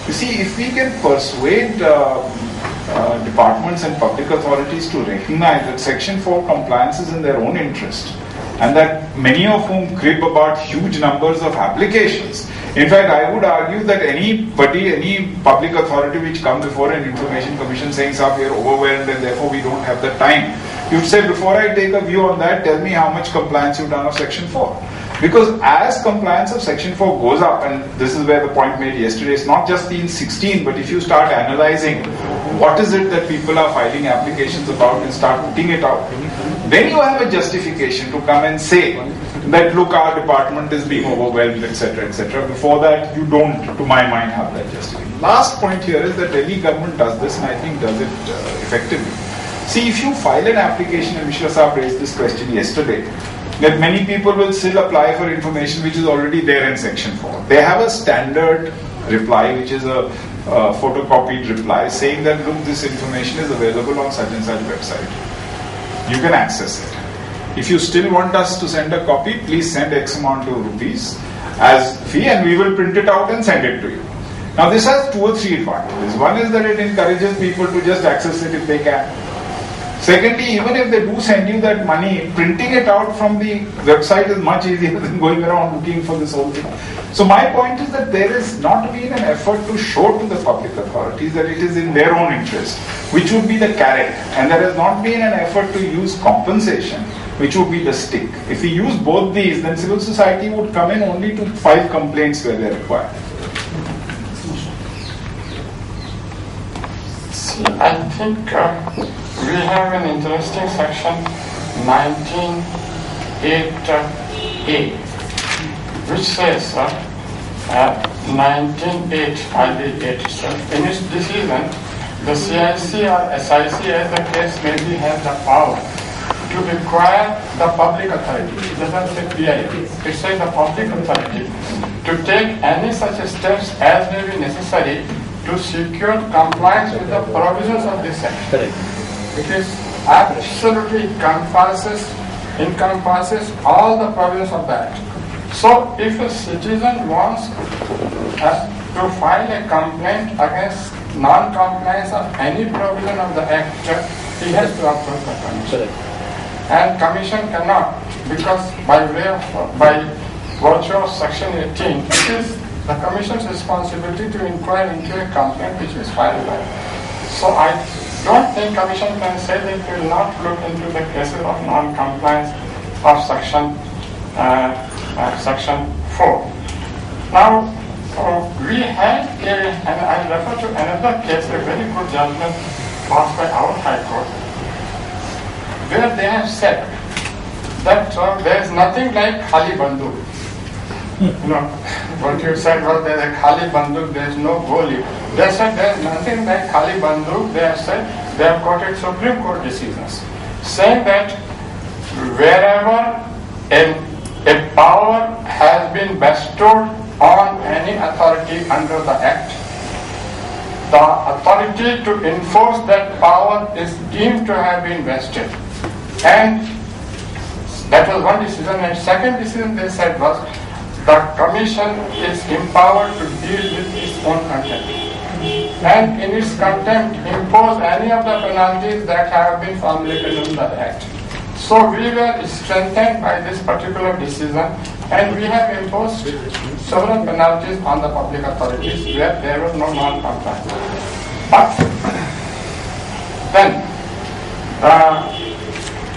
You see, if we can persuade departments and public authorities to recognize that Section 4 compliance is in their own interest, and that many of whom crib about huge numbers of applications. In fact, I would argue that any public authority which comes before an information commission saying, "Sir, we are overwhelmed and therefore we don't have the time," you'd say, before I take a view on that, tell me how much compliance you've done of Section 4. Because as compliance of Section 4 goes up, and this is where the point made yesterday, it's not just the 16, but if you start analyzing what is it that people are filing applications about and start putting it out, then you have a justification to come and say that, look, our department is being overwhelmed, etc., etc. Before that, you don't, to my mind, have that justification. Last point here is that Delhi government does this, and I think does it effectively. See, if you file an application, and Mishra Saab raised this question yesterday, that many people will still apply for information which is already there in Section 4. They have a standard reply, which is a photocopied reply, saying that, look, this information is available on such and such website. You can access it. If you still want us to send a copy, please send X amount of rupees as fee, and we will print it out and send it to you. Now, this has 2 or 3 advantages. One is that it encourages people to just access it if they can. Secondly, even if they do send you that money, printing it out from the website is much easier than going around looking for this whole thing. So my point is that there is not been an effort to show to the public authorities that it is in their own interest, which would be the carrot, and there has not been an effort to use compensation, which would be the stick. If we use both these, then civil society would come in only to file complaints where they are required. See, I think we have an interesting section 19.8a, which says 19.8 itself. In its decision, the CIC or SIC, as the case may be, has the power to require the public authority, it doesn't say PIB, it says the public authority, to take any such steps as may be necessary to secure compliance with the provisions of this section. Correct. It is absolutely encompasses all the provisions of the Act. So if a citizen wants to file a complaint against non-compliance of any provision of the Act, he has to approach the Commission. Correct. And Commission cannot, because by virtue of Section 18, it is the Commission's responsibility to inquire into a complaint which is filed by. So I don't think Commission can say that it will not look into the cases of non-compliance of Section 4. Now, we had and I refer to another case, a very good judgment passed by our High Court, where they have said that there is nothing like Khali Banduk. What you said was there is a Khali Banduk, there is no Goli. They said there is nothing like Khali Banduk. They have said, they have quoted Supreme Court decisions, saying that wherever a power has been bestowed on any authority under the Act, the authority to enforce that power is deemed to have been vested. And that was one decision. And second decision they said was, the Commission is empowered to deal with its own contempt, and in its contempt impose any of the penalties that have been formulated in the Act. So we were strengthened by this particular decision, and we have imposed several penalties on the public authorities where there was no non-compliance. But then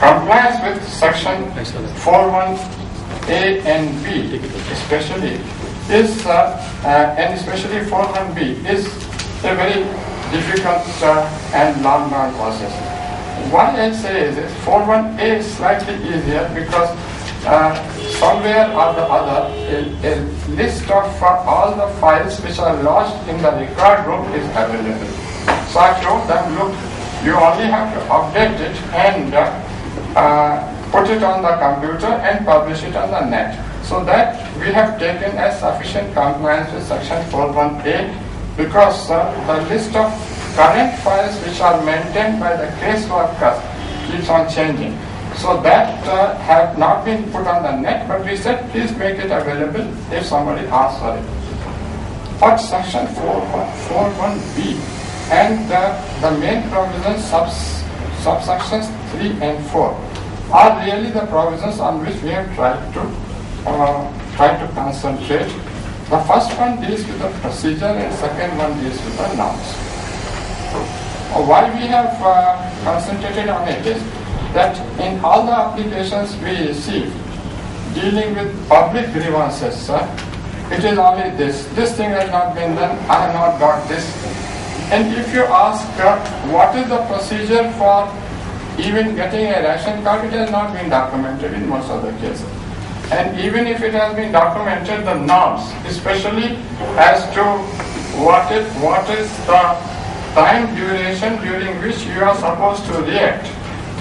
compliance with Section 4.1 A and B, especially, is and especially 4.1b is a very difficult and long process. Why I say is 4.1a is slightly easier because somewhere or the other a list of all the files which are lodged in the record room is available. So I told them, look, you only have to update it and put it on the computer and publish it on the net. So that we have taken as sufficient compliance with Section 4.1a, because the list of current files which are maintained by the caseworkers keeps on changing. So that have not been put on the net, but we said please make it available if somebody asks for it. But section 41B and the main provisions subsections 3 and 4 are really the provisions on which we have tried to concentrate. The first one deals with the procedure and second one deals with the norms. Why we have concentrated on it is that in all the applications we receive dealing with public grievances, it is only this thing has not been done, I have not got this. And if you ask what is the procedure for even getting a ration card, it has not been documented in most of the cases. And even if it has been documented, the norms, especially as to what is the time duration during which you are supposed to react,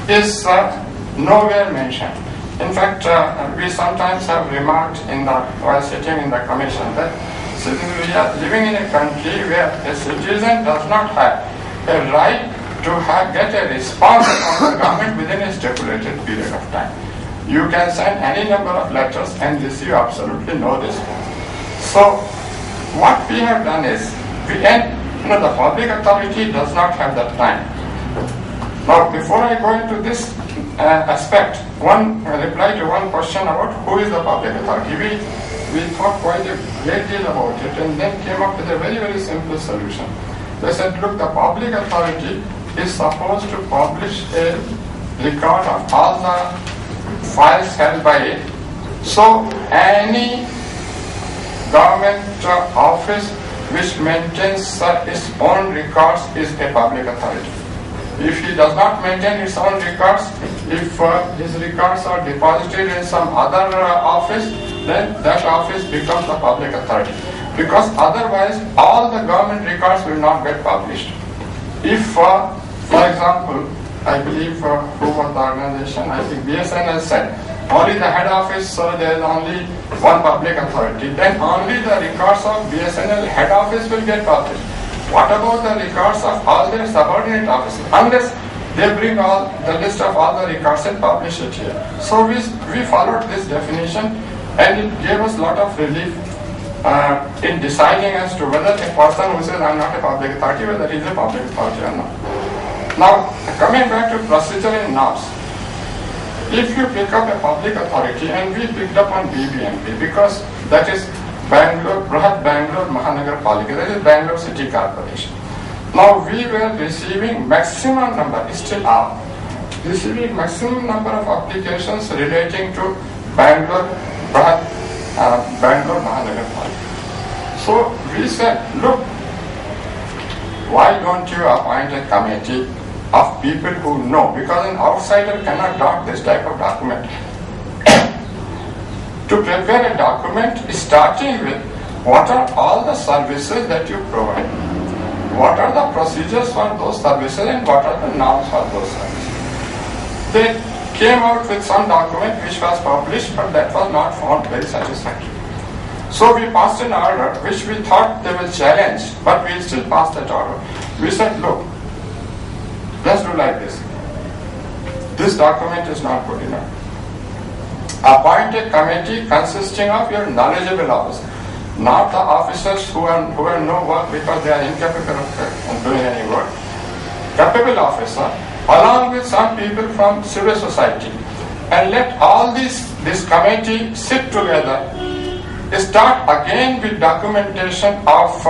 is nowhere mentioned. In fact, we sometimes have remarked while sitting in the commission that we are living in a country where a citizen does not have a right to get a response from the government within a stipulated period of time. You can send any number of letters and receive absolutely no response. So, what we have done is, the public authority does not have that time. Now, before I go into this aspect, one reply to one question about who is the public authority. We thought quite a great deal about it and then came up with a very, very simple solution. They said, look, the public authority is supposed to publish a record of all the files held by it. So any government office which maintains its own records is a public authority. If he does not maintain its own records, if his records are deposited in some other office, then that office becomes the public authority. Because otherwise, all the government records will not get published. If, for example, I believe who was the organization, I think BSNL said, only the head office, there is only one public authority, then only the records of BSNL head office will get published. What about the records of all their subordinate offices? Unless they bring all the list of all the records and publish it here. So we followed this definition and it gave us a lot of relief in deciding as to whether a person who says I'm not a public authority, whether he is a public authority or not. Now, coming back to procedure and norms, if you pick up a public authority, and we picked up on BBMP because that is Brihat Bangalore Mahanagar Palika, that is Bangalore City Corporation. Now we were receiving maximum number, still are receiving maximum number of applications relating to Bangalore Mahanagar Palika. So we said, look, why don't you appoint a committee of people who know, because an outsider cannot doc this type of document. To prepare a document, starting with what are all the services that you provide, what are the procedures for those services, and what are the norms for those services. They came out with some document which was published, but that was not found very satisfactory. So we passed an order which we thought they will challenge, but we still passed that order. We said, look, let's do like this. This document is not good enough. Appoint a committee consisting of your knowledgeable officers, not the officers who have no work because they are incapable of doing any work. Capable officer, along with some people from civil society, and let all this committee sit together, start again with documentation of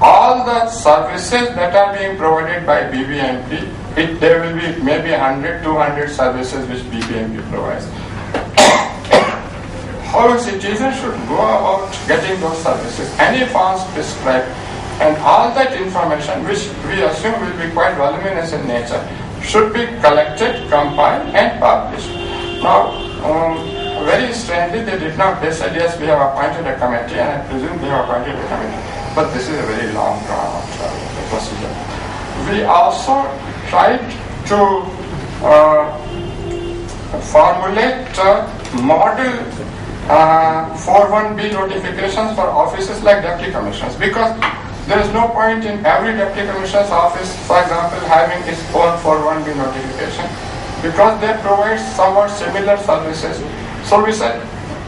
all the services that are being provided by BBMP. There will be maybe 100, 200 services which BBMP provides. How a citizen should go about getting those services, any forms prescribed, and all that information which we assume will be quite voluminous in nature should be collected, compiled and published. Now, very strangely they did not, they said yes, we have appointed a committee, and I presume they have appointed a committee, but this is a very long drawn out procedure. We also tried to formulate model 41B notifications for offices like deputy commissioners, because there is no point in every deputy commissioner's office, for example, having its own 41B notification, because they provide somewhat similar services. So we said,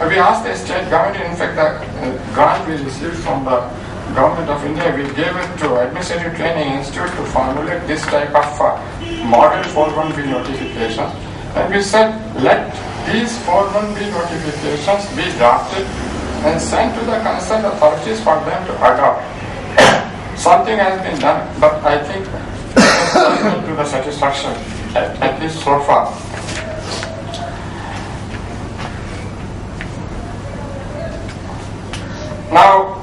we asked the state government, in fact the grant we received from the Government of India, we gave it to Administrative Training Institute to formulate this type of model 4.1b notification. And we said, let these 4.1b notifications be drafted and sent to the concerned authorities for them to adopt. Something has been done, but I think it's not to the satisfaction, at least so far. Now,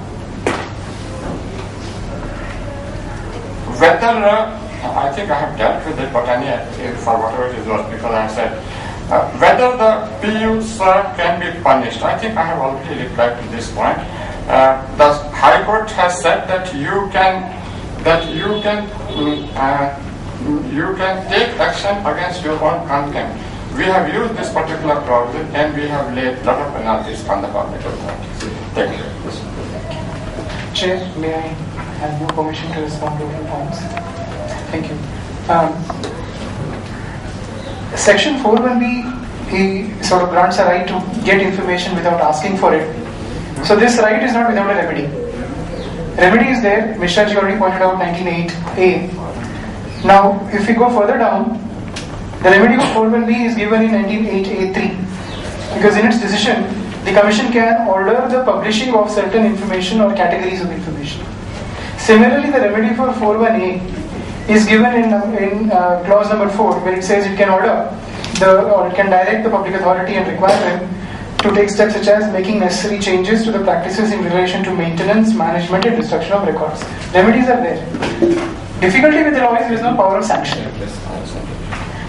whether, I think I have dealt with it, but for whatever it was, because I said, whether the PUs can be punished, I think I have already replied to this point. The High Court has said that you can take action against your own contempt. We have used this particular provision and we have laid a lot of penalties on the public authorities. Thank you. Chair, may I have your permission to respond to your points? Thank you. Section 4.1b, he sort of grants a right to get information without asking for it. So this right is not without a remedy. Remedy is there. Mishra ji already pointed out 19.8a. Now, if we go further down, the remedy of 4.1b is given in 19.8a3, because in its decision, the Commission can order the publishing of certain information or categories of information. Similarly, the remedy for 4.1a is given in clause number 4, where it says it can order or it can direct the public authority and require them to take steps such as making necessary changes to the practices in relation to maintenance, management, and destruction of records. Remedies are there. Difficulty with the law is there is no power of sanction.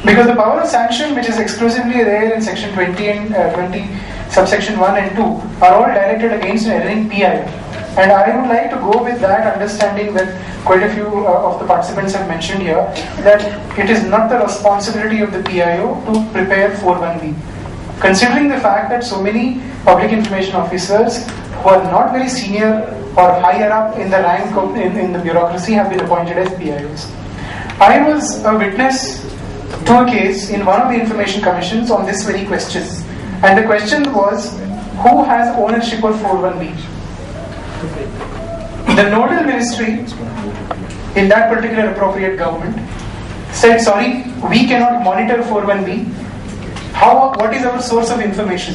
Because the power of sanction, which is exclusively there in section 20 and 20, subsection 1 and 2, are all directed against an erring PIO. And I would like to go with that understanding that quite a few of the participants have mentioned here, that it is not the responsibility of the PIO to prepare 4.1b. Considering the fact that so many public information officers who are not very senior or higher up in the rank of, in the bureaucracy have been appointed as PIOs. I was a witness to a case in one of the information commissions on this very question. And the question was, who has ownership of 4.1b? The nodal ministry in that particular appropriate government said, sorry, we cannot monitor 4.1b. What is our source of information?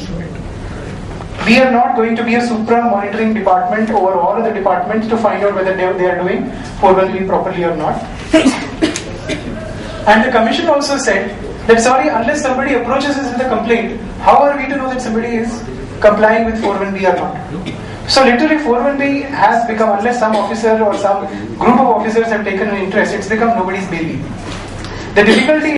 We are not going to be a supra monitoring department over all other departments to find out whether they are doing 4.1b properly or not. And the Commission also said that, sorry, unless somebody approaches us with a complaint, how are we to know that somebody is complying with 4.1b or not? So literally 4.1b has become, unless some officer or some group of officers have taken an interest, it's become nobody's baby. The difficulty